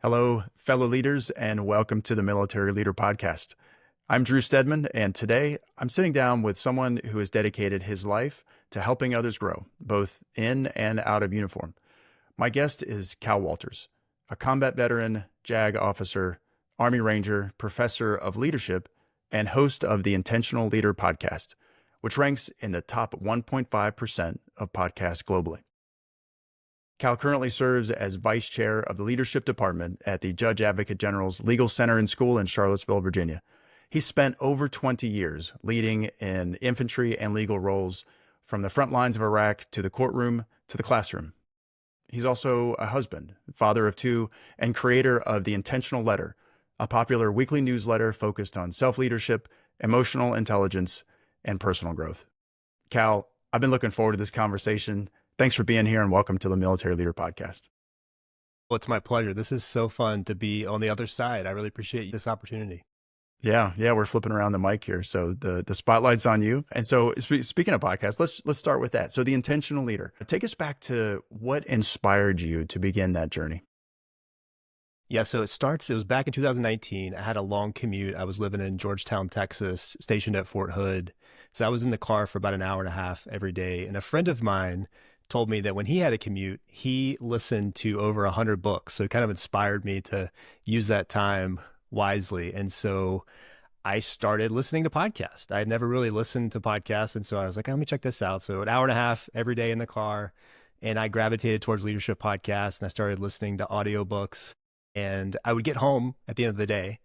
Hello, fellow leaders, and welcome to the Military Leader Podcast. I'm Drew Stedman, and today I'm sitting down with someone who has dedicated his life to helping others grow, both in and out of uniform. My guest is Cal Walters, a combat veteran, JAG officer, Army Ranger, professor of leadership, and host of the Intentional Leader Podcast, which ranks in the top 1.5% of podcasts globally. Cal currently serves as Vice Chair of the Leadership Department at the Judge Advocate General's Legal Center and School in Charlottesville, Virginia. He's spent over 20 years leading in infantry and legal roles from the front lines of Iraq to the courtroom to the classroom. He's also a husband, father of two, and creator of The Intentional Letter, a popular weekly newsletter focused on self-leadership, emotional intelligence, and personal growth. Cal, I've been looking forward to this conversation. Thanks for being here and welcome to the Military Leader Podcast. Well, it's my pleasure. This is so fun to be on the other side. I really appreciate this opportunity. Yeah, we're flipping around the mic here. So the spotlight's on you. And so speaking of podcasts, let's start with that. So the Intentional Leader. Take us back to what inspired you to begin that journey. Yeah, so it was back in 2019. I had a long commute. I was living in Georgetown, Texas, stationed at Fort Hood. So I was in the car for about an hour and a half every day. And a friend of mine told me that when he had a commute, he listened to over 100 books. So it kind of inspired me to use that time wisely. And so I started listening to podcasts. I had never really listened to podcasts. And so I was like, let me check this out. So an hour and a half every day in the car. And I gravitated towards leadership podcasts and I started listening to audiobooks. And I would get home at the end of the day.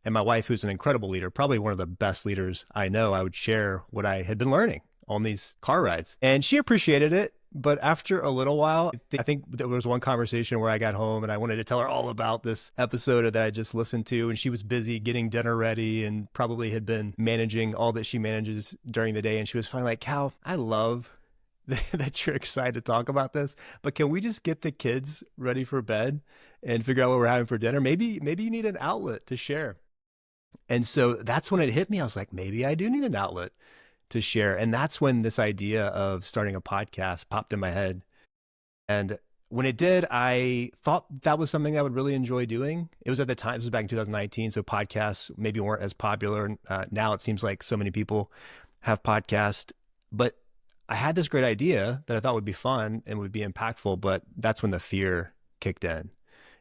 And my wife, who's an incredible leader, probably one of the best leaders I know, I would share what I had been learning on these car rides. And she appreciated it. But after a little while, I think there was one conversation where I got home and I wanted to tell her all about this episode that I just listened to. And she was busy getting dinner ready and probably had been managing all that she manages during the day. And she was finally like, Cal, I love that you're excited to talk about this, but can we just get the kids ready for bed and figure out what we're having for dinner? Maybe you need an outlet to share. And so that's when it hit me. I was like, maybe I do need an outlet to share. And that's when this idea of starting a podcast popped in my head. And when it did, I thought that was something I would really enjoy doing. It was at the time, this was back in 2019, so podcasts maybe weren't as popular. Now it seems like so many people have podcasts, but I had this great idea that I thought would be fun and would be impactful, but that's when the fear kicked in. And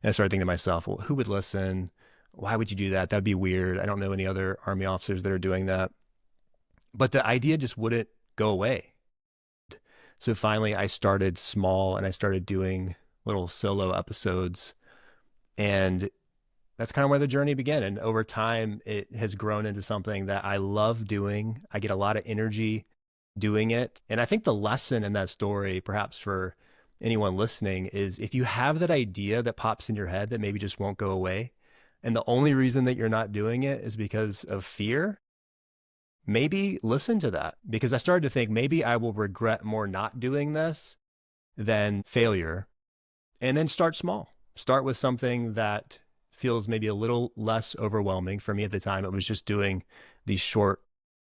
I started thinking to myself, well, who would listen? Why would you do that? That'd be weird. I don't know any other Army officers that are doing that. But the idea just wouldn't go away. So finally I started small and I started doing little solo episodes. And that's kind of where the journey began. And over time, it has grown into something that I love doing. I get a lot of energy doing it. And I think the lesson in that story, perhaps for anyone listening, is if you have that idea that pops in your head that maybe just won't go away, and the only reason that you're not doing it is because of fear, maybe listen to that. Because I started to think maybe I will regret more not doing this than failure. And then start small. Start with something that feels maybe a little less overwhelming. For me at the time, it was just doing these short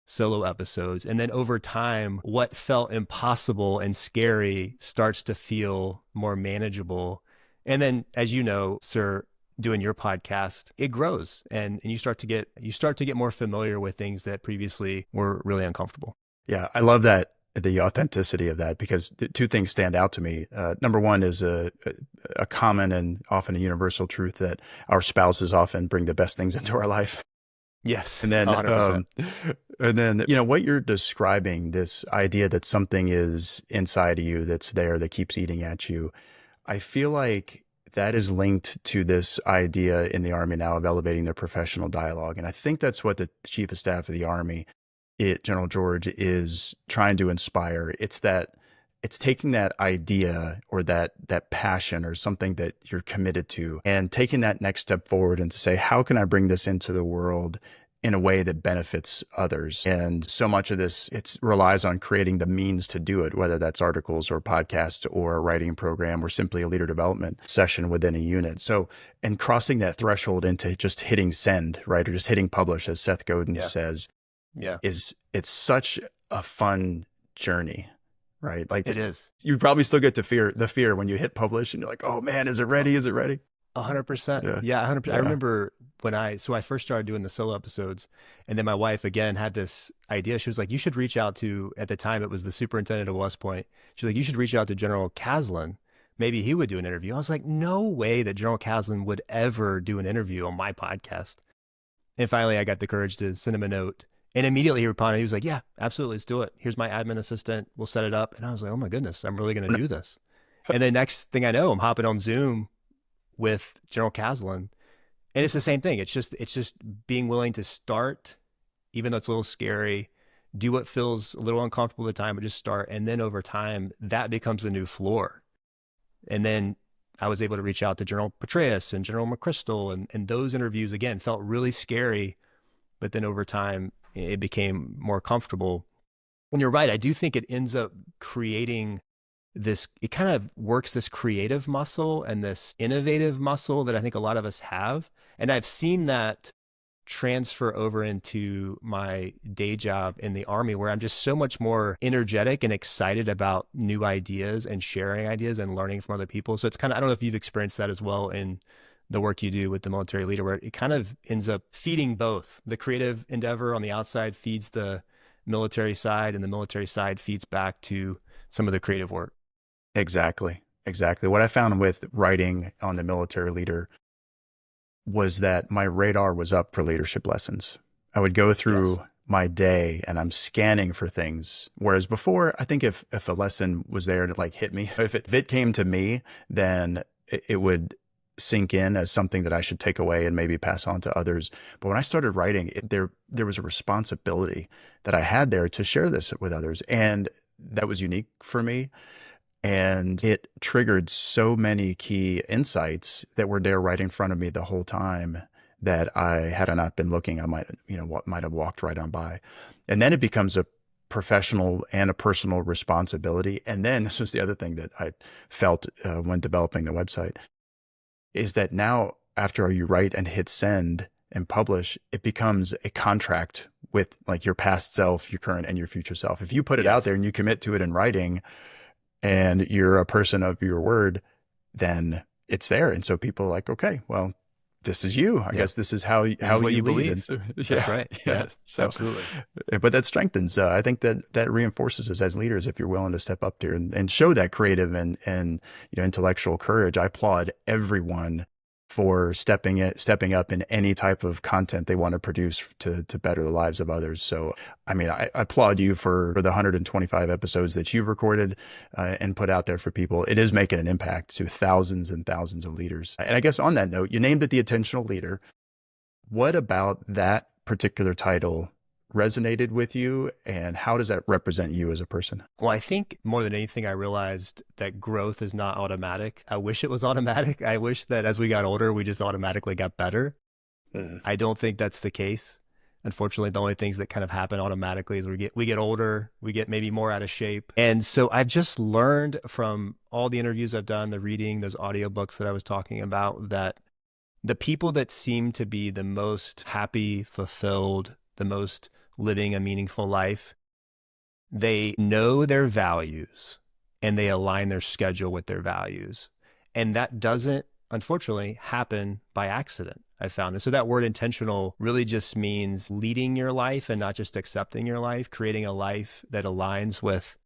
solo episodes. And then over time, what felt impossible and scary starts to feel more manageable. And then, as you know, sir, doing your podcast, it grows and you start to get more familiar with things that previously were really uncomfortable. Yeah, I love that, the authenticity of that, because two things stand out to me. Number one is a common and often a universal truth that our spouses often bring the best things into our life. Yes. And then, 100%. what you're describing, this idea that something is inside of you that's there, that keeps eating at you. I feel like that is linked to this idea in the Army now of elevating their professional dialogue. And I think that's what the Chief of Staff of the Army, General George, is trying to inspire. It's taking that idea or that passion or something that you're committed to and taking that next step forward and to say, how can I bring this into the world in a way that benefits others? And so much of this, it relies on creating the means to do it, whether that's articles or podcasts or a writing program or simply a leader development session within a unit. So, and crossing that threshold into just hitting send, right? Or just hitting publish, as Seth Godin says, it's such a fun journey. Right. Like it is. You probably still get to the fear when you hit publish and you're like, oh man, is it ready? Is it ready? 100%. Yeah. Yeah, 100%. I Yeah. remember when I first started doing the solo episodes, and then my wife again had this idea. She was like, you should reach out to, at the time it was the superintendent of West Point. She's like, you should reach out to General Caslin. Maybe he would do an interview. I was like, no way that General Caslin would ever do an interview on my podcast. And finally I got the courage to send him a note. And immediately he responded. He was like, yeah, absolutely. Let's do it. Here's my admin assistant. We'll set it up. And I was like, oh my goodness, I'm really going to do this. And then next thing I know, I'm hopping on Zoom with General Caslin. And it's the same thing. It's just being willing to start, even though it's a little scary, do what feels a little uncomfortable at the time, but just start. And then over time, that becomes the new floor. And then I was able to reach out to General Petraeus and General McChrystal. And those interviews, again, felt really scary. But then over time, it became more comfortable. And you're right. I do think it ends up creating this, it kind of works this creative muscle and this innovative muscle that I think a lot of us have. And I've seen that transfer over into my day job in the Army, where I'm just so much more energetic and excited about new ideas and sharing ideas and learning from other people. So it's kind of, I don't know if you've experienced that as well in the work you do with the military leader, where it kind of ends up feeding both. The creative endeavor on the outside feeds the military side, and the military side feeds back to some of the creative work. Exactly. Exactly. What I found with writing on the military leader was that my radar was up for leadership lessons. I would go through my day and I'm scanning for things. Whereas before, I think if a lesson was there to like hit me, if it came to me, then it would sink in as something that I should take away and maybe pass on to others. But when I started writing, there was a responsibility that I had there to share this with others. And that was unique for me. And it triggered so many key insights that were there right in front of me the whole time that had I not been looking, I might, what might have walked right on by. And then it becomes a professional and a personal responsibility. And then this was the other thing that I felt when developing the website, is that now after you write and hit send and publish, it becomes a contract with like your past self, your current and your future self. If you put it out there and you commit to it in writing, and you're a person of your word, then it's there. And so people are like, okay, well, this is you. I guess this is how you believe. lead. So, That's right. Yeah, so, absolutely. But that strengthens. I think that reinforces us as leaders if you're willing to step up there and show that creative and intellectual courage. I applaud everyone for stepping up in any type of content they want to produce to better the lives of others. So, I mean, I applaud you for the 125 episodes that you've recorded and put out there for people. It is making an impact to thousands and thousands of leaders. And I guess on that note, you named it the Intentional Leader. What about that particular title resonated with you, and how does that represent you as a person? Well, I think more than anything, I realized that growth is not automatic. I wish it was automatic. I wish that as we got older, we just automatically got better. I don't think that's the case. Unfortunately, the only things that kind of happen automatically is we get older, we get maybe more out of shape. And so I've just learned from all the interviews I've done, the reading, those audiobooks that I was talking about, that the people that seem to be the most happy, fulfilled, the most living a meaningful life, they know their values and they align their schedule with their values. And that doesn't, unfortunately, happen by accident, I found. And so that word intentional really just means leading your life and not just accepting your life, creating a life that aligns with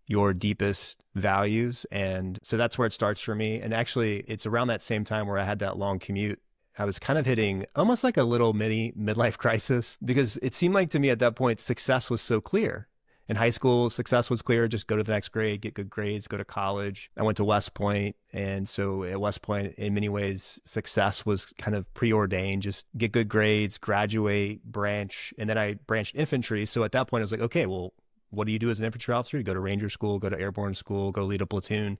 your deepest values. And so that's where it starts for me. And actually, it's around that same time where I had that long commute. I was kind of hitting almost like a little mini midlife crisis, because it seemed like to me at that point, success was so clear. In high school, success was clear. Just go to the next grade, get good grades, go to college. I went to West Point. And so at West Point, in many ways, success was kind of preordained. Just get good grades, graduate, branch. And then I branched infantry. So at that point, I was like, okay, well, what do you do as an infantry officer? You go to Ranger School, go to Airborne School, go lead a platoon.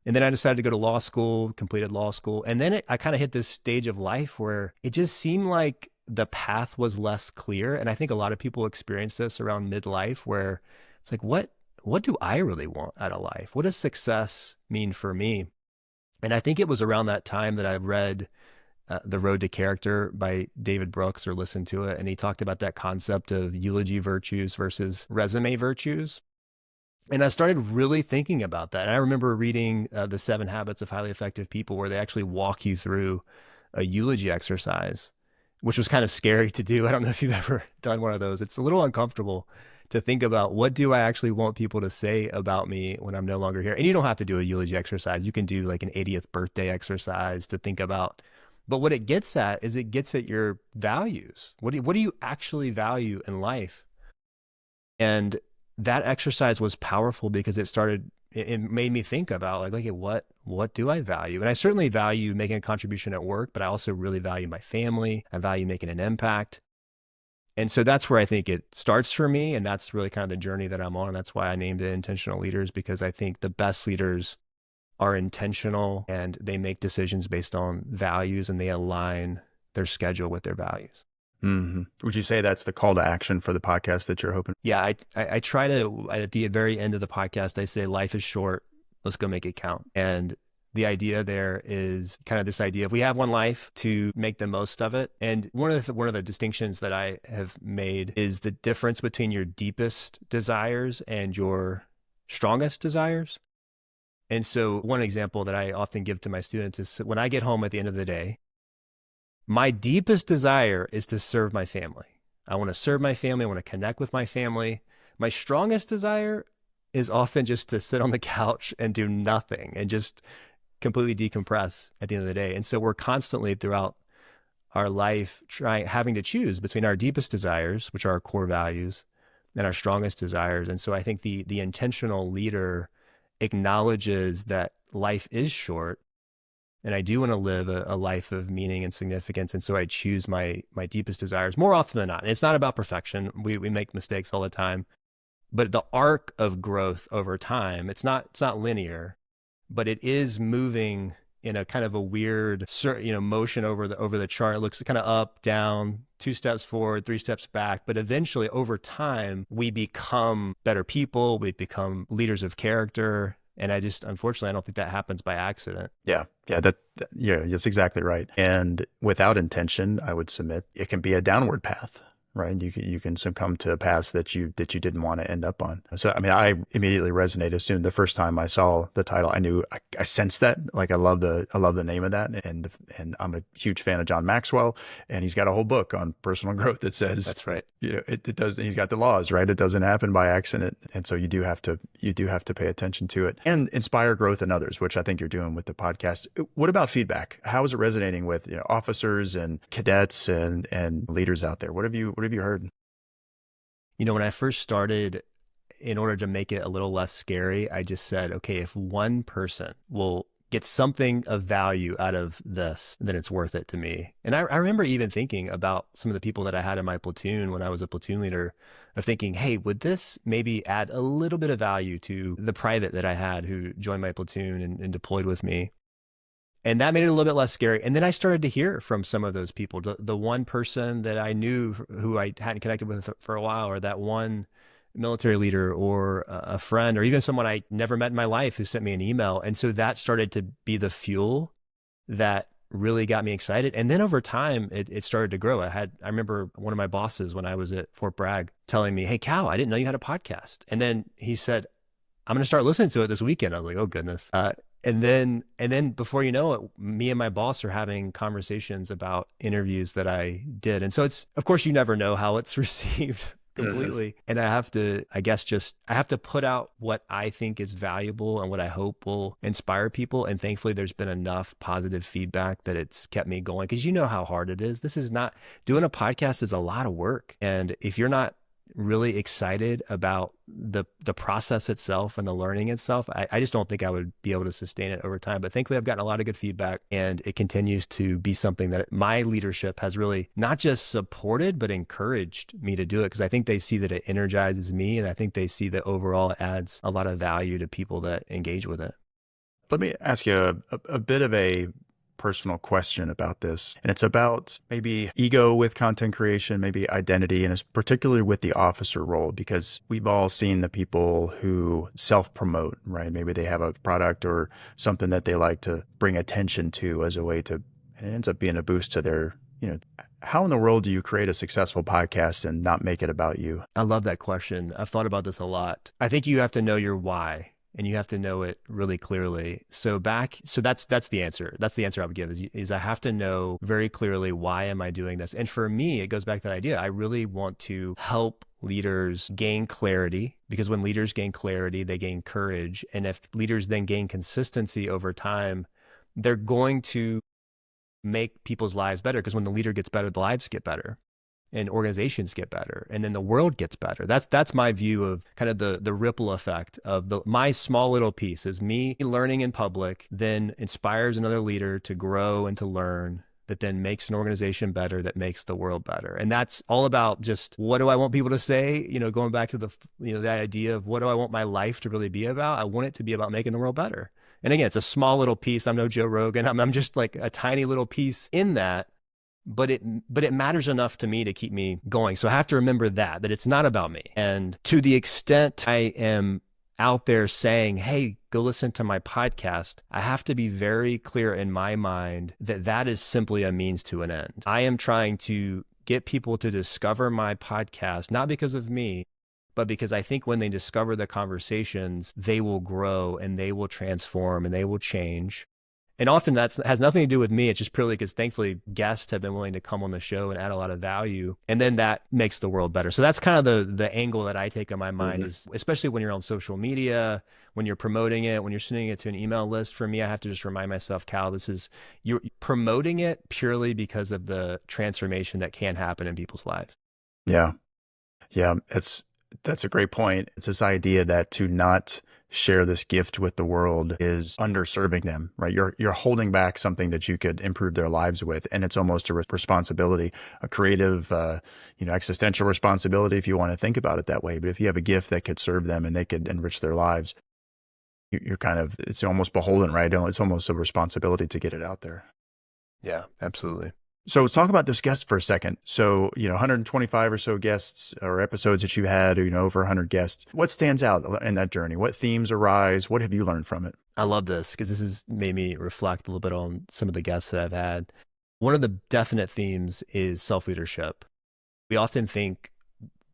And then I decided to go to law school, completed law school. And then I kind of hit this stage of life where it just seemed like the path was less clear. And I think a lot of people experience this around midlife, where it's like, what do I really want out of life? What does success mean for me? And I think it was around that time that I read The Road to Character by David Brooks, or listened to it. And he talked about that concept of eulogy virtues versus resume virtues. And I started really thinking about that. And I remember reading The 7 Habits of Highly Effective People, where they actually walk you through a eulogy exercise, which was kind of scary to do. I don't know if you've ever done one of those. It's a little uncomfortable to think about, what do I actually want people to say about me when I'm no longer here? And you don't have to do a eulogy exercise. You can do like an 80th birthday exercise to think about. But what it gets at is, it gets at your values. What do you actually value in life? And that exercise was powerful because it made me think about like, okay, what do I value? And I certainly value making a contribution at work, but I also really value my family. I value making an impact. And so that's where I think it starts for me. And that's really kind of the journey that I'm on. And that's why I named it Intentional Leaders, because I think the best leaders are intentional and they make decisions based on values, and they align their schedule with their values. Would you say that's the call to action for the podcast that you're hoping? Yeah, I try to, at the very end of the podcast, I say, life is short. Let's go make it count. And the idea there is kind of this idea of, we have one life, to make the most of it. And one of the distinctions that I have made is the difference between your deepest desires and your strongest desires. And so one example that I often give to my students is, when I get home at the end of the day, my deepest desire is to serve my family. I want to serve my family. I want to connect with my family. My strongest desire is often just to sit on the couch and do nothing and just completely decompress at the end of the day. And so we're constantly throughout our life having to choose between our deepest desires, which are our core values, and our strongest desires. And so I think the intentional leader acknowledges that life is short, and I do want to live a life of meaning and significance. And so I choose my deepest desires more often than not. And it's not about perfection. We make mistakes all the time, but the arc of growth over time, it's not linear, but it is moving in a kind of a weird, motion over the chart. It looks kind of up, down, 2 steps forward, 3 steps back. But eventually, over time, we become better people. We become leaders of character. And unfortunately, I don't think that happens by accident. Yeah. That's exactly right. And without intention, I would submit, it can be a downward path, right? You can succumb to a path that you didn't want to end up on. So, I mean, I immediately resonated soon. The first time I saw the title, I knew, I sensed that. Like, I love the name of that. And I'm a huge fan of John Maxwell, and he's got a whole book on personal growth that says, that's right. It does. He's got the laws, right? It doesn't happen by accident. And so you do have to pay attention to it and inspire growth in others, which I think you're doing with the podcast. What about feedback? How is it resonating with, officers and cadets and leaders out there? What have you heard? When I first started, in order to make it a little less scary, I just said, okay, if one person will get something of value out of this, then it's worth it to me. And I remember even thinking about some of the people that I had in my platoon when I was a platoon leader, of thinking, hey, would this maybe add a little bit of value to the private that I had who joined my platoon and deployed with me? And that made it a little bit less scary. And then I started to hear from some of those people, the one person that I knew who I hadn't connected with for a while, or that one military leader, or a friend, or even someone I never met in my life who sent me an email. And so that started to be the fuel that really got me excited. And then over time, it started to grow. I remember one of my bosses when I was at Fort Bragg telling me, hey, Cal, I didn't know you had a podcast. And then he said, I'm going to start listening to it this weekend. I was like, oh, goodness. And then before you know it, me and my boss are having conversations about interviews that I did. And so of course, you never know how it's received completely. And I have to put out what I think is valuable and what I hope will inspire people. And thankfully, there's been enough positive feedback that it's kept me going, because you know how hard it is. Doing a podcast is a lot of work. And if you're not really excited about the process itself and the learning itself, I just don't think I would be able to sustain it over time. But thankfully, I've gotten a lot of good feedback, and it continues to be something that my leadership has really not just supported, but encouraged me to do it, because I think they see that it energizes me, and I think they see that overall it adds a lot of value to people that engage with it. Let me ask you a bit of a personal question about this. And it's about maybe ego with content creation, maybe identity, and it's particularly with the officer role, because we've all seen the people who self-promote, right? Maybe they have a product or something that they like to bring attention to as a way to, and it ends up being a boost to their You know, how in the world do you create a successful podcast and not make it about you? I love that question. I've thought about this a lot. I think you have to know your why, and you have to know it really clearly. So that's the answer. That's the answer I would give is I have to know very clearly, why am I doing this? And for me, it goes back to that idea. I really want to help leaders gain clarity, because when leaders gain clarity, they gain courage. And if leaders then gain consistency over time, they're going to make people's lives better, because when the leader gets better, the lives get better and organizations get better, and then the world gets better. That's my view of kind of the ripple effect of my small little piece is me learning in public, then inspires another leader to grow and to learn, that then makes an organization better, that makes the world better. And that's all about just, what do I want people to say? Going back to that idea of what do I want my life to really be about? I want it to be about making the world better. And again, it's a small little piece. I'm no Joe Rogan. I'm just like a tiny little piece in that. But it matters enough to me to keep me going. So I have to remember that it's not about me. And to the extent I am out there saying, hey, go listen to my podcast, I have to be very clear in my mind that is simply a means to an end. I am trying to get people to discover my podcast, not because of me, but because I think when they discover the conversations, they will grow and they will transform and they will change. And often that has nothing to do with me. It's just purely because thankfully guests have been willing to come on the show and add a lot of value. And then that makes the world better. So that's kind of the angle that I take in my mind is, especially when you're on social media, when you're promoting it, when you're sending it to an email list, for me, I have to just remind myself, Cal, you're promoting it purely because of the transformation that can happen in people's lives. Yeah. Yeah. That's a great point. It's this idea that to not share this gift with the world is underserving them, right? You're holding back something that you could improve their lives with. And it's almost a responsibility, a creative, existential responsibility, if you want to think about it that way. But if you have a gift that could serve them and they could enrich their lives, it's almost beholden, right? It's almost a responsibility to get it out there. Yeah, absolutely. So let's talk about this guest for a second. So, 125 or so guests or episodes that you had, or, over 100 guests. What stands out in that journey? What themes arise? What have you learned from it? I love this because this has made me reflect a little bit on some of the guests that I've had. One of the definite themes is self-leadership. We often think,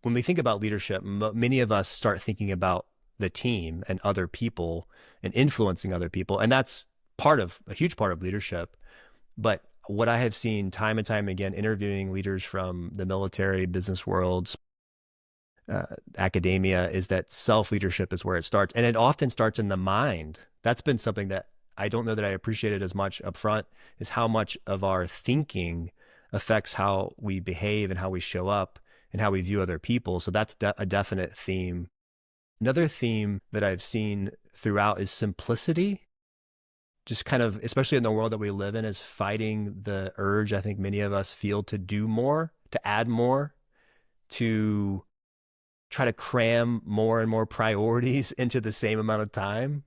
when we think about leadership, many of us start thinking about the team and other people and influencing other people. And that's a huge part of leadership. But what I have seen time and time again, interviewing leaders from the military, business worlds, academia, is that self-leadership is where it starts. And it often starts in the mind. That's been something that I don't know that I appreciated as much up front, is how much of our thinking affects how we behave and how we show up and how we view other people. So that's a definite theme. Another theme that I've seen throughout is simplicity. Just kind of, especially in the world that we live in, is fighting the urge I think many of us feel to do more, to add more, to try to cram more and more priorities into the same amount of time.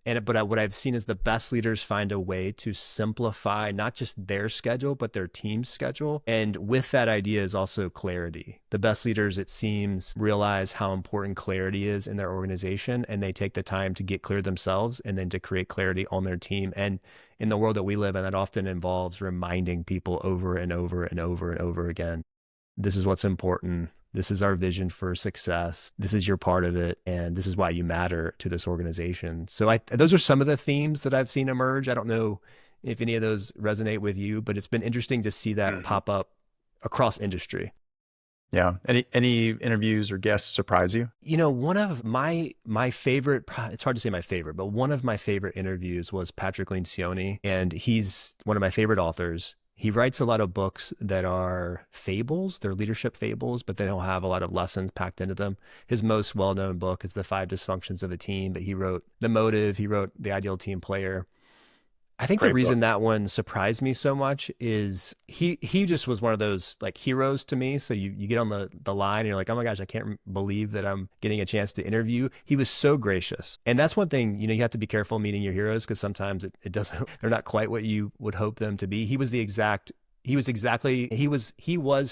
But what I've seen is the best leaders find a way to simplify not just their schedule, but their team's schedule. And with that idea is also clarity. The best leaders, it seems, realize how important clarity is in their organization, and they take the time to get clear themselves and then to create clarity on their team. And in the world that we live in, that often involves reminding people over and over and over and over again, this is what's important. This is our vision for success. This is your part of it. And this is why you matter to this organization. So those are some of the themes that I've seen emerge. I don't know if any of those resonate with you, but it's been interesting to see that pop up across industry. Yeah. Any interviews or guests surprise you? One of my favorite, it's hard to say my favorite, but one of my favorite interviews was Patrick Lencioni. And he's one of my favorite authors. He writes a lot of books that are fables, they're leadership fables, but they don't have a lot of lessons packed into them. His most well-known book is The 5 Dysfunctions of a Team, but he wrote The Motive, he wrote The Ideal Team Player. I think the reason that one surprised me so much is he just was one of those like heroes to me. So you get on the line and you're like, oh my gosh, I can't believe that I'm getting a chance to interview. He was so gracious. And that's one thing, you have to be careful meeting your heroes, because sometimes it doesn't, they're not quite what you would hope them to be. He was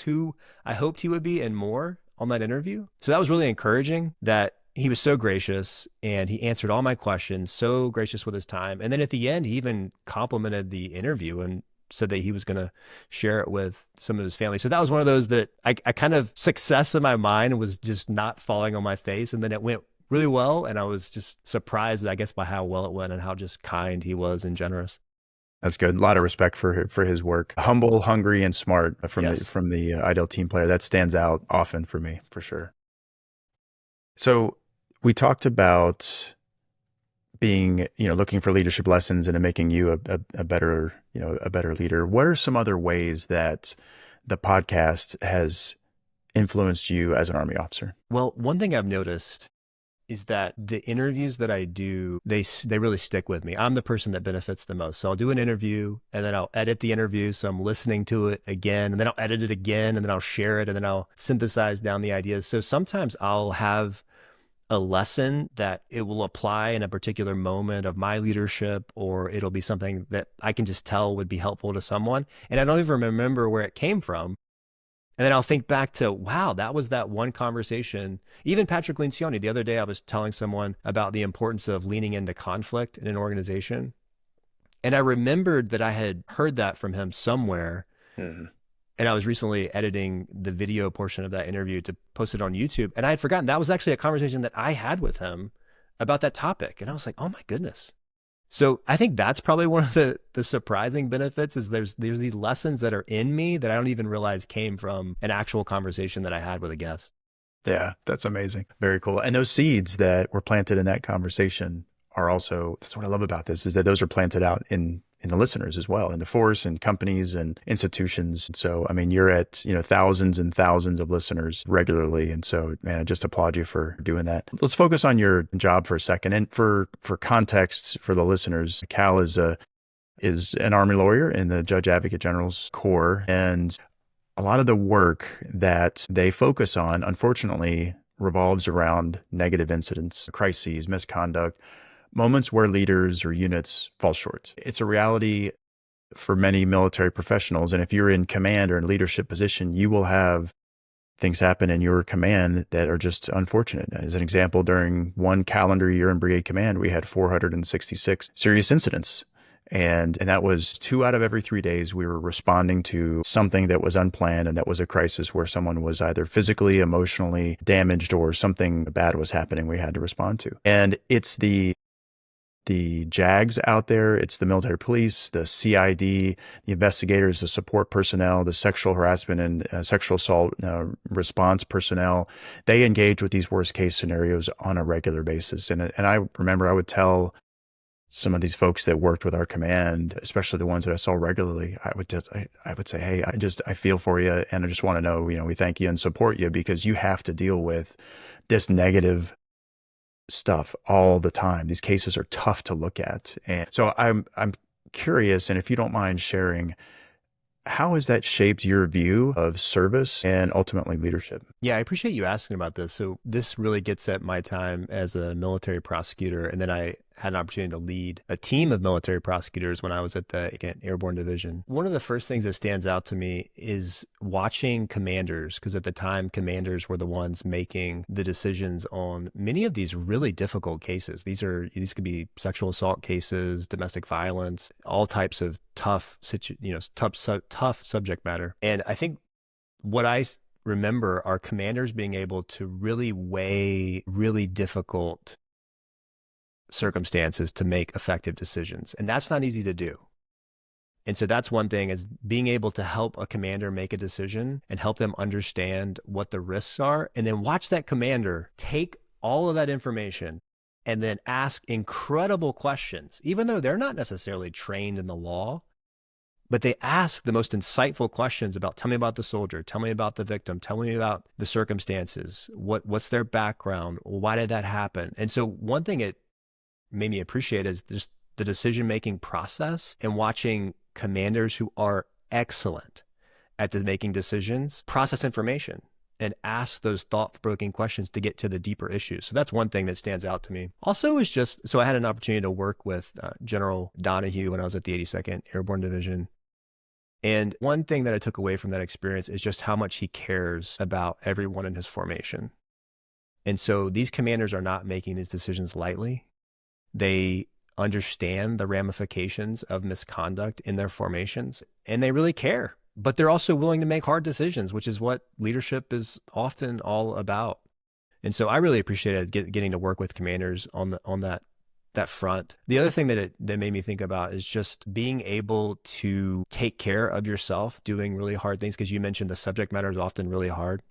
who I hoped he would be and more on that interview. So that was really encouraging, that he was so gracious and he answered all my questions, so gracious with his time. And then at the end, he even complimented the interview and said that he was going to share it with some of his family. So that was one of those that I kind of success in my mind was just not falling on my face. And then it went really well. And I was just surprised, I guess, by how well it went and how just kind he was and generous. That's good. A lot of respect for his work. Humble, hungry, and smart from Yes. the ideal team player. That stands out often for me, for sure. So we talked about being, looking for leadership lessons and making you a better, a better leader. What are some other ways that the podcast has influenced you as an Army officer? Well, one thing I've noticed is that the interviews that I do, they really stick with me. I'm the person that benefits the most. So I'll do an interview and then I'll edit the interview. So I'm listening to it again and then I'll edit it again and then I'll share it and then I'll synthesize down the ideas. So sometimes I'll have a lesson that it will apply in a particular moment of my leadership, or it'll be something that I can just tell would be helpful to someone. And I don't even remember where it came from. And then I'll think back to, wow, that was that one conversation. Even Patrick Lencioni, the other day, I was telling someone about the importance of leaning into conflict in an organization. And I remembered that I had heard that from him somewhere. Mm-hmm. And I was recently editing the video portion of that interview to post it on YouTube. And I had forgotten that was actually a conversation that I had with him about that topic. And I was like, oh my goodness. So I think that's probably one of the surprising benefits is there's these lessons that are in me that I don't even realize came from an actual conversation that I had with a guest. Yeah, that's amazing. Very cool. And those seeds that were planted in that conversation are also, that's what I love about this, is that those are planted out in the listeners as well, in the force and companies and institutions. So, I mean, you're at, thousands and thousands of listeners regularly. And so, man, I just applaud you for doing that. Let's focus on your job for a second. And for context for the listeners, Cal is an Army lawyer in the Judge Advocate General's Corps. And a lot of the work that they focus on, unfortunately, revolves around negative incidents, crises, misconduct, moments where leaders or units fall short. It's a reality for many military professionals. And if you're in command or in leadership position, you will have things happen in your command that are just unfortunate. As an example, during one calendar year in brigade command, we had 466 serious incidents. And that was 2 out of every 3 days we were responding to something that was unplanned and that was a crisis where someone was either physically, emotionally damaged or something bad was happening we had to respond to. And it's the JAGs out there, it's the military police, the CID, the investigators, the support personnel, the sexual harassment and sexual assault response personnel. They engage with these worst case scenarios on a regular basis. And I remember I would tell some of these folks that worked with our command, especially the ones that I saw regularly, I would say, hey, I feel for you. And I just want to know, we thank you and support you because you have to deal with this negative stuff all the time. These cases are tough to look at. And so I'm curious, and if you don't mind sharing, how has that shaped your view of service and ultimately leadership? Yeah, I appreciate you asking about this. So this really gets at my time as a military prosecutor. And then I had an opportunity to lead a team of military prosecutors when I was at the Airborne Division. One of the first things that stands out to me is watching commanders, because at the time, commanders were the ones making the decisions on many of these really difficult cases. These could be sexual assault cases, domestic violence, all types of tough subject matter. And I think what I remember are commanders being able to really weigh really difficult circumstances to make effective decisions. And that's not easy to do. And so that's one thing, is being able to help a commander make a decision and help them understand what the risks are, and then watch that commander take all of that information and then ask incredible questions, even though they're not necessarily trained in the law. But they ask the most insightful questions about, tell me about the soldier, tell me about the victim, tell me about the circumstances, what's their background, why did that happen? And so one thing it made me appreciate is just the decision-making process, and watching commanders who are excellent at making decisions process information and ask those thought-provoking questions to get to the deeper issues. So that's one thing that stands out to me. Also is just, so I had an opportunity to work with General Donahue when I was at the 82nd Airborne Division. And one thing that I took away from that experience is just how much he cares about everyone in his formation. And so these commanders are not making these decisions lightly. They understand the ramifications of misconduct in their formations, and they really care. But they're also willing to make hard decisions, which is what leadership is often all about. And so I really appreciated getting to work with commanders on that front. The other thing that made me think about is just being able to take care of yourself doing really hard things, because you mentioned the subject matter is often really hard.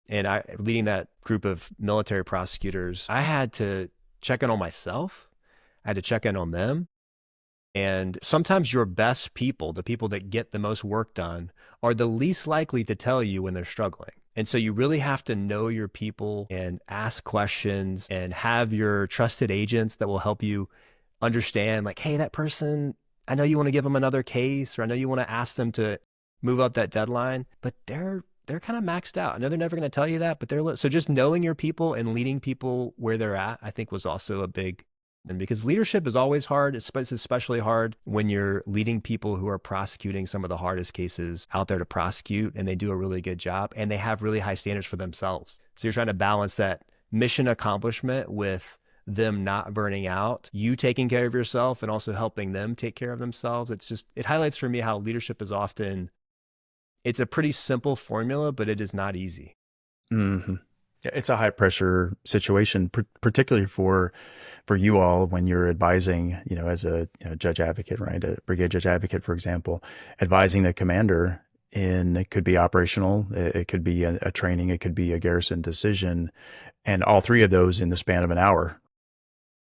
And leading that group of military prosecutors, I had to check in on myself. I had to check in on them. And sometimes your best people, the people that get the most work done, are the least likely to tell you when they're struggling. And so you really have to know your people and ask questions and have your trusted agents that will help you understand, like, hey, that person, I know you want to give them another case, or I know you want to ask them to move up that deadline, but they're kind of maxed out. I know they're never going to tell you that, but so just knowing your people and leading people where they're at, I think was also a big. And because leadership is always hard, it's especially hard when you're leading people who are prosecuting some of the hardest cases out there to prosecute, and they do a really good job, and they have really high standards for themselves. So you're trying to balance that mission accomplishment with them not burning out, you taking care of yourself, and also helping them take care of themselves. It highlights for me how leadership is often, it's a pretty simple formula, but it is not easy. Mm-hmm. It's a high pressure situation, particularly for you all when you're advising, as a judge advocate, right? A brigade judge advocate, for example, advising the commander it could be operational, it could be a training, it could be a garrison decision, and all three of those in the span of an hour.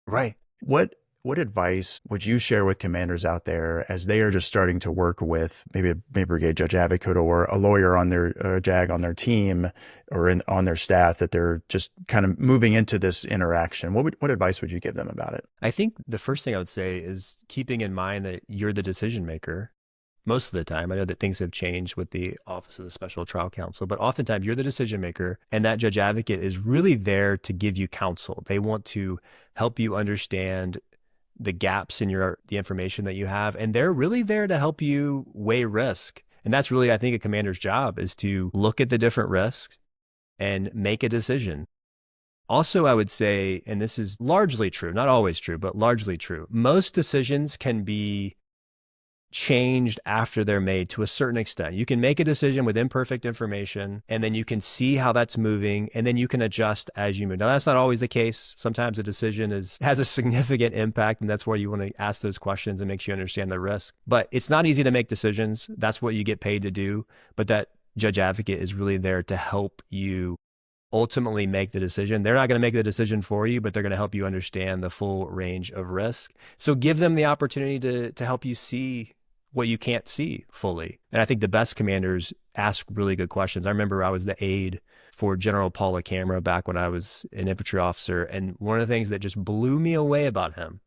Right. What advice would you share with commanders out there as they are just starting to work with maybe a brigade judge advocate or a lawyer on their JAG on their team or on their staff, that they're just kind of moving into this interaction? What advice would you give them about it? I think the first thing I would say is keeping in mind that you're the decision maker most of the time. I know that things have changed with the Office of the Special Trial Counsel, but oftentimes you're the decision maker, and that judge advocate is really there to give you counsel. They want to help you understand the gaps in the information that you have, and they're really there to help you weigh risk. And that's really, I think, a commander's job, is to look at the different risks and make a decision. Also, I would say, and this is largely true, not always true, but largely true, most decisions can be changed after they're made to a certain extent. You can make a decision with imperfect information, and then you can see how that's moving, and then you can adjust as you move. Now, that's not always the case. Sometimes a decision has a significant impact, and that's where you want to ask those questions and make sure you understand the risk. But it's not easy to make decisions. That's what you get paid to do. But that judge advocate is really there to help you ultimately make the decision. They're not going to make the decision for you, but they're going to help you understand the full range of risk. So give them the opportunity to help you see what you can't see fully. And I think the best commanders ask really good questions. I remember I was the aide for General Paul Camera back when I was an infantry officer. And one of the things that just blew me away about him,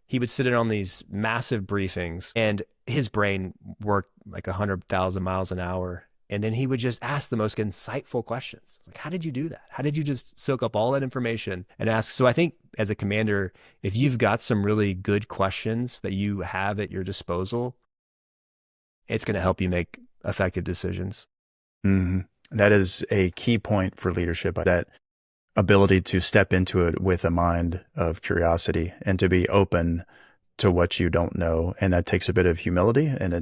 he would sit in on these massive briefings, and his brain worked like 100,000 miles an hour. And then he would just ask the most insightful questions. Like, how did you do that? How did you just soak up all that information and ask? So I think as a commander, if you've got some really good questions that you have at your disposal, it's going to help you make effective decisions. Mm-hmm. That is a key point for leadership, that ability to step into it with a mind of curiosity and to be open to what you don't know. And that takes a bit of humility, and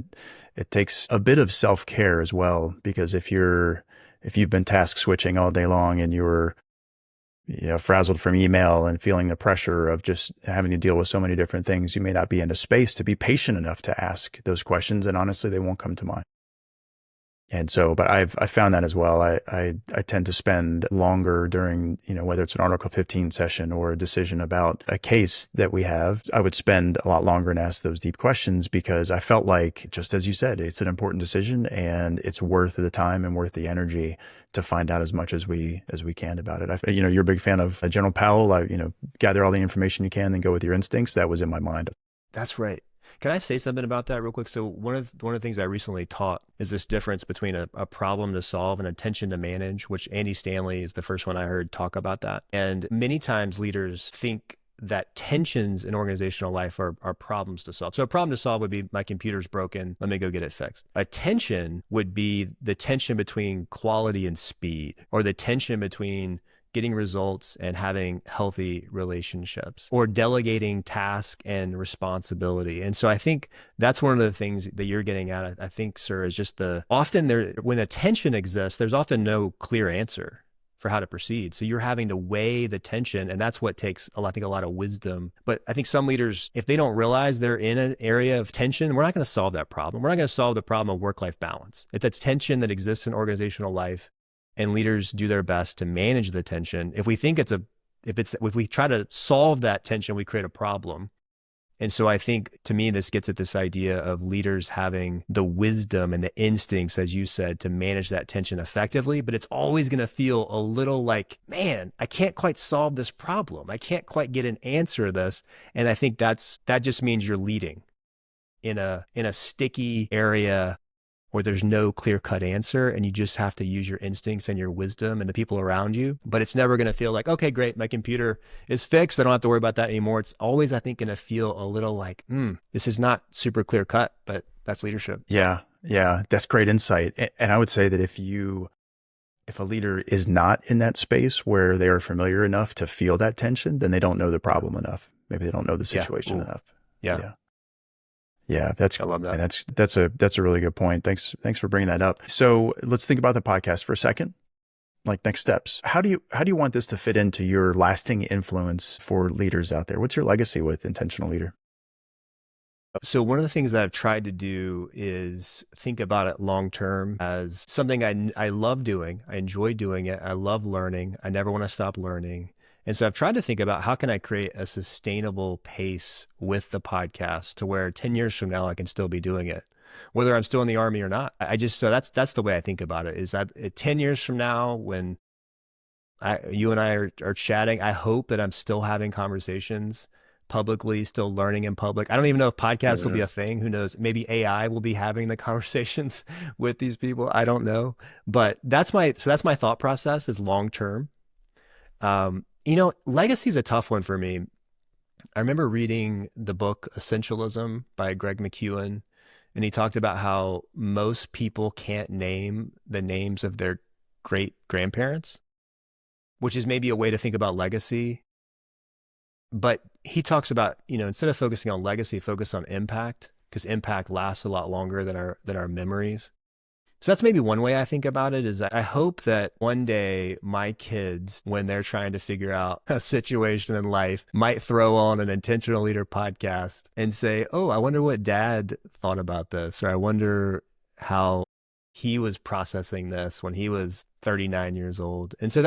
it takes a bit of self-care as well, because if you've been task switching all day long and you're frazzled from email and feeling the pressure of just having to deal with so many different things, you may not be in a space to be patient enough to ask those questions. And honestly, they won't come to mind. And so, but I found that as well. I tend to spend longer during, whether it's an Article 15 session or a decision about a case that we have, I would spend a lot longer and ask those deep questions, because I felt like, just as you said, it's an important decision, and it's worth the time and worth the energy to find out as much as we can about it. You're a big fan of General Powell. Gather all the information you can, then go with your instincts. That was in my mind. That's right. Can I say something about that real quick? So one of the things I recently taught is this difference between a problem to solve and a tension to manage, which Andy Stanley is the first one I heard talk about that. And many times leaders think that tensions in organizational life are problems to solve. So a problem to solve would be, my computer's broken, let me go get it fixed. A tension would be the tension between quality and speed, or the tension between getting results and having healthy relationships, or delegating task and responsibility. And so I think that's one of the things that you're getting at, I think, sir, is just when a tension exists, there's often no clear answer for how to proceed. So you're having to weigh the tension, and that's what takes, I think, a lot of wisdom. But I think some leaders, if they don't realize they're in an area of tension, we're not going to solve that problem. We're not going to solve the problem of work-life balance. It's a tension that exists in organizational life, and leaders do their best to manage the tension. If we try to solve that tension, we create a problem. And so I think, to me, this gets at this idea of leaders having the wisdom and the instincts, as you said, to manage that tension effectively. But it's always going to feel a little like, man, I can't quite solve this problem. I can't quite get an answer to this. And I think that just means you're leading in a sticky area where there's no clear-cut answer, and you just have to use your instincts and your wisdom and the people around you. But it's never going to feel like, okay, great, my computer is fixed, I don't have to worry about that anymore. It's always, I think, going to feel a little like, this is not super clear-cut, but that's leadership. Yeah, that's great insight. And I would say that if a leader is not in that space where they are familiar enough to feel that tension, then they don't know the problem enough. Maybe they don't know the situation enough. Yeah. Yeah, I love that. That's a really good point. Thanks for bringing that up. So let's think about the podcast for a second. Like, next steps. How do you want this to fit into your lasting influence for leaders out there? What's your legacy with Intentional Leader? So one of the things that I've tried to do is think about it long-term as something I love doing. I enjoy doing it. I love learning. I never want to stop learning. And so I've tried to think about how can I create a sustainable pace with the podcast to where 10 years from now, I can still be doing it, whether I'm still in the Army or not. So that's the way I think about it, is that 10 years from now, when you and I are chatting, I hope that I'm still having conversations publicly, still learning in public. I don't even know if podcasts will be a thing. Who knows? Maybe AI will be having the conversations with these people. I don't know. But that's my thought process, is long-term. Legacy is a tough one for me. I remember reading the book Essentialism by Greg McKeown, and he talked about how most people can't name the names of their great-grandparents, which is maybe a way to think about legacy. But he talks about, instead of focusing on legacy, focus on impact, because impact lasts a lot longer than our memories. So that's maybe one way I think about it, is I hope that one day my kids, when they're trying to figure out a situation in life, might throw on an Intentional Leader podcast and say, oh, I wonder what Dad thought about this, or I wonder how he was processing this when he was 39 years old. And so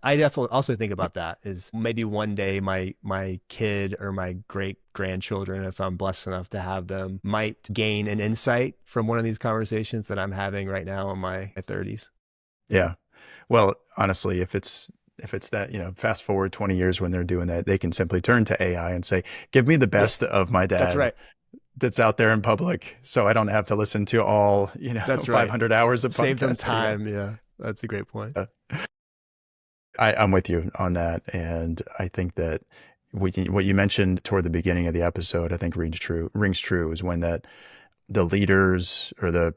I definitely also think about that, is maybe one day my kid or my great grandchildren, if I'm blessed enough to have them, might gain an insight from one of these conversations that I'm having right now in my 30s. Yeah. Well, honestly, if it's that, fast forward 20 years when they're doing that, they can simply turn to AI and say, give me the best of my dad. That's right. That's out there in public, so I don't have to listen to all, That's 500 hours of podcast. Save them time. Yeah, that's a great point. I'm with you on that. And I think that what you mentioned toward the beginning of the episode, I think rings true, is when that the leaders or the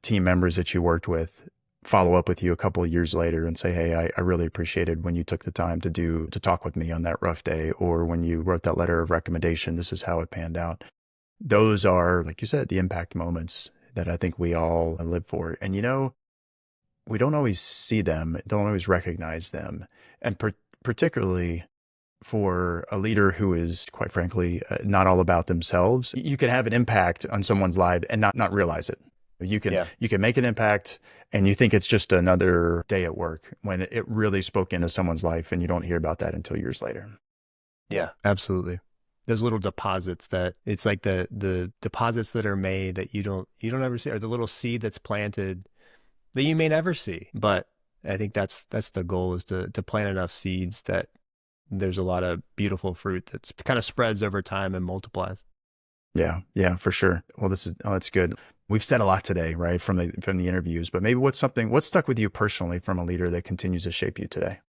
team members that you worked with follow up with you a couple of years later and say, hey, I really appreciated when you took the time to talk with me on that rough day, or when you wrote that letter of recommendation, this is how it panned out. Those are, like you said, the impact moments that I think we all live for. And, we don't always see them, don't always recognize them. And particularly for a leader who is, quite frankly, not all about themselves, you can have an impact on someone's life and not realize it. You can make an impact and you think it's just another day at work, when it really spoke into someone's life, and you don't hear about that until years later. Yeah, absolutely. Those little deposits, that it's like the deposits that are made that you don't ever see, or the little seed that's planted that you may never see. But I think that's the goal, is to plant enough seeds that there's a lot of beautiful fruit that kind of spreads over time and multiplies. Yeah, for sure. Well, that's good. We've said a lot today, right, from the interviews, but maybe what's stuck with you personally from a leader that continues to shape you today?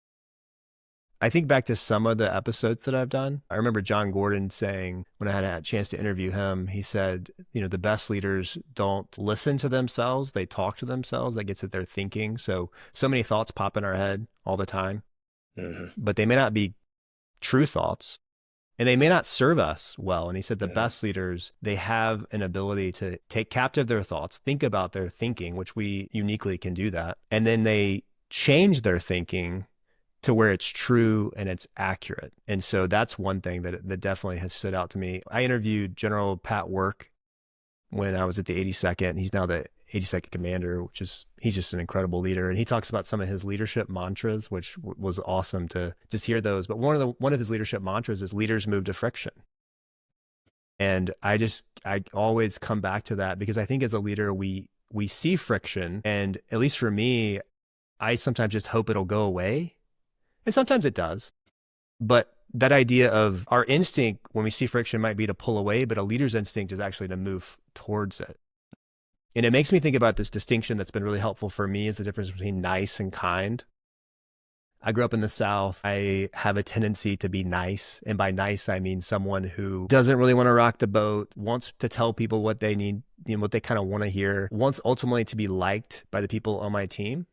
I think back to some of the episodes that I've done. I remember John Gordon saying, when I had a chance to interview him, he said, the best leaders don't listen to themselves, they talk to themselves. That gets at their thinking. So many thoughts pop in our head all the time. Hmm. but they may not be true thoughts and they may not serve us well. And he said the Hmm. best leaders, they have an ability to take captive their thoughts, think about their thinking, which we uniquely can do that. And then they change their thinking to where it's true and it's accurate. And so that's one thing that definitely has stood out to me. I interviewed General Pat Work when I was at the 82nd. He's now the 82nd commander, he's just an incredible leader. And he talks about some of his leadership mantras, which was awesome to just hear those. But one of his leadership mantras is leaders move to friction. And I always come back to that because I think as a leader, we see friction. And at least for me, I sometimes just hope it'll go away. And sometimes it does. But that idea of our instinct when we see friction might be to pull away, but a leader's instinct is actually to move towards it. And it makes me think about this distinction that's been really helpful for me is the difference between nice and kind. I grew up in the South. I have a tendency to be nice. And by nice, I mean someone who doesn't really want to rock the boat, wants to tell people what they need, what they kind of want to hear, wants ultimately to be liked by the people on my team.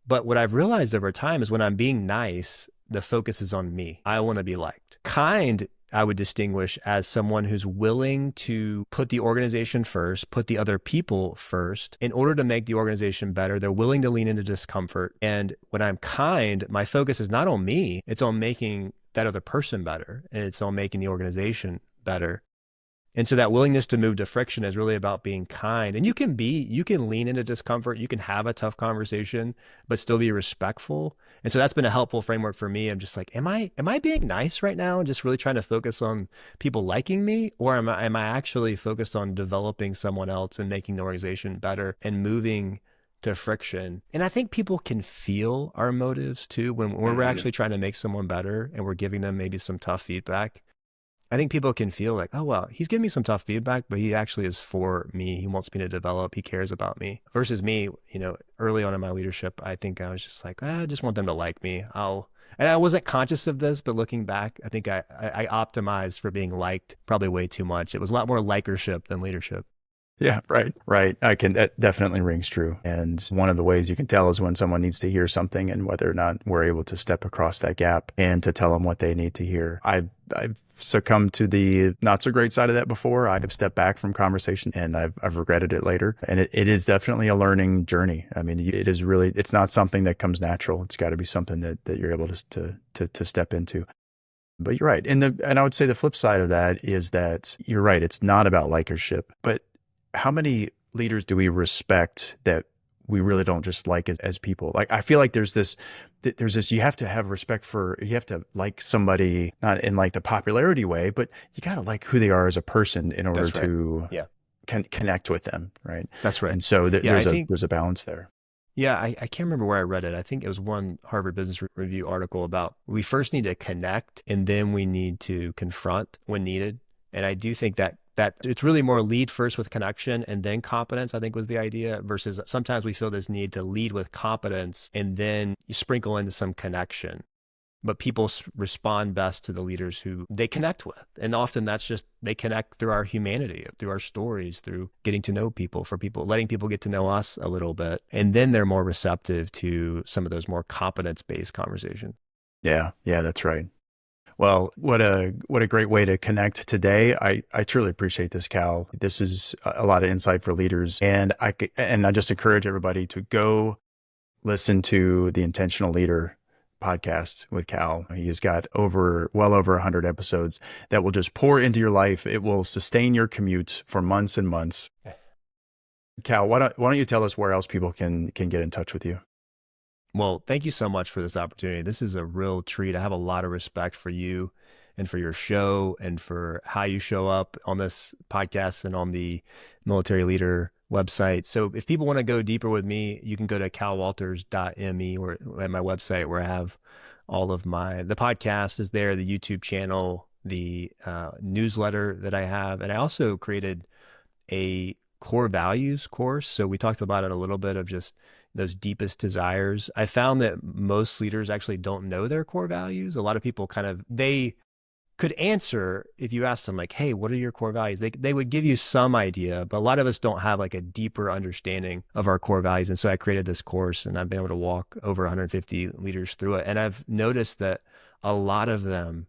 But what I've realized over time is when I'm being nice, the focus is on me. I want to be liked. Kind, I would distinguish as someone who's willing to put the organization first, put the other people first in order to make the organization better. They're willing to lean into discomfort. And when I'm kind, my focus is not on me. It's on making that other person better. And it's on making the organization better. And so that willingness to move to friction is really about being kind. And you can lean into discomfort. You can have a tough conversation, but still be respectful. And so that's been a helpful framework for me. I'm just like, am I being nice right now and just really trying to focus on people liking me? Or am I actually focused on developing someone else and making the organization better and moving to friction? And I think people can feel our motives too when we're actually trying to make someone better and we're giving them maybe some tough feedback. I think people can feel like, oh, well, he's giving me some tough feedback, but he actually is for me. He wants me to develop. He cares about me versus me, early on in my leadership, I think I was just like, I just want them to like me. And I wasn't conscious of this, but looking back, I think I optimized for being liked probably way too much. It was a lot more likership than leadership. Yeah, right. That definitely rings true. And one of the ways you can tell is when someone needs to hear something and whether or not we're able to step across that gap and to tell them what they need to hear. I've succumbed to the not so great side of that before. I've stepped back from conversation and I've regretted it later. And it is definitely a learning journey. I mean, it's not something that comes natural. It's got to be something that you're able to step into. But you're right. And I would say the flip side of that is that you're right. It's not about likership, but how many leaders do we respect that we really don't just like as people? Like, I feel like there's this, you have to have respect you have to like somebody, not in like the popularity way, but you got to like who they are as a person in order to connect with them. Right. That's right. And so there's a balance there. Yeah, I can't remember where I read it. I think it was one Harvard Business Review article about we first need to connect and then we need to confront when needed. And I do think that it's really more lead first with connection and then competence, I think was the idea, versus sometimes we feel this need to lead with competence and then you sprinkle into some connection. But people respond best to the leaders who they connect with. And often that's just, they connect through our humanity, through our stories, through getting to know people, letting people get to know us a little bit. And then they're more receptive to some of those more competence-based conversations. Yeah, that's right. Well, what a great way to connect today. I truly appreciate this, Cal. This is a lot of insight for leaders. And I just encourage everybody to go listen to the Intentional Leader podcast with Cal. He's got well over 100 episodes that will just pour into your life. It will sustain your commute for months and months. Cal, why don't you tell us where else people can get in touch with you? Well, thank you so much for this opportunity. This is a real treat. I have a lot of respect for you and for your show and for how you show up on this podcast and on the Military Leader website. So if people want to go deeper with me, you can go to calwalters.me or at my website where I have all of the podcast is there, the YouTube channel, the newsletter that I have. And I also created a core values course. So we talked about it a little bit of just those deepest desires. I found that most leaders actually don't know their core values. A lot of people they could answer if you asked them like, hey, what are your core values? They would give you some idea, but a lot of us don't have like a deeper understanding of our core values. And so I created this course and I've been able to walk over 150 leaders through it. And I've noticed that a lot of them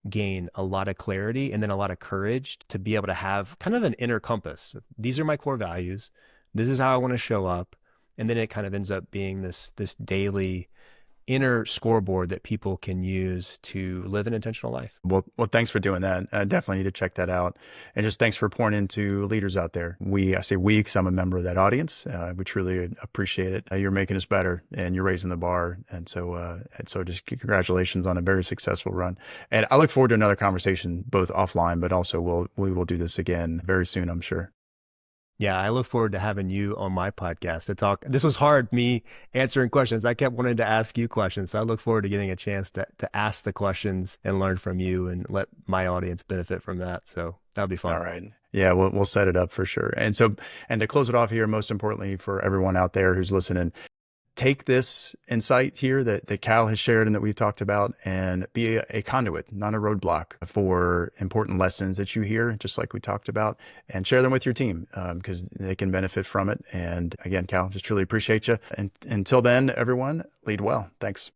gain a lot of clarity and then a lot of courage to be able to have kind of an inner compass. These are my core values. This is how I want to show up. And then it kind of ends up being this daily inner scoreboard that people can use to live an intentional life. Well, thanks for doing that. I definitely need to check that out. And just thanks for pouring into leaders out there. I say we, because I'm a member of that audience. We truly appreciate it. You're making us better and you're raising the bar. And so just congratulations on a very successful run. And I look forward to another conversation, both offline, but also we will do this again very soon, I'm sure. Yeah, I look forward to having you on my podcast to talk. This was hard, me answering questions. I kept wanting to ask you questions. So I look forward to getting a chance to ask the questions and learn from you and let my audience benefit from that. So that'll be fun. All right. Yeah, we'll set it up for sure. And to close it off here, most importantly for everyone out there who's listening, take this insight here that Cal has shared and that we've talked about and be a conduit, not a roadblock for important lessons that you hear, just like we talked about, and share them with your team because they can benefit from it. And again, Cal, just truly appreciate you. And until then, everyone, lead well. Thanks.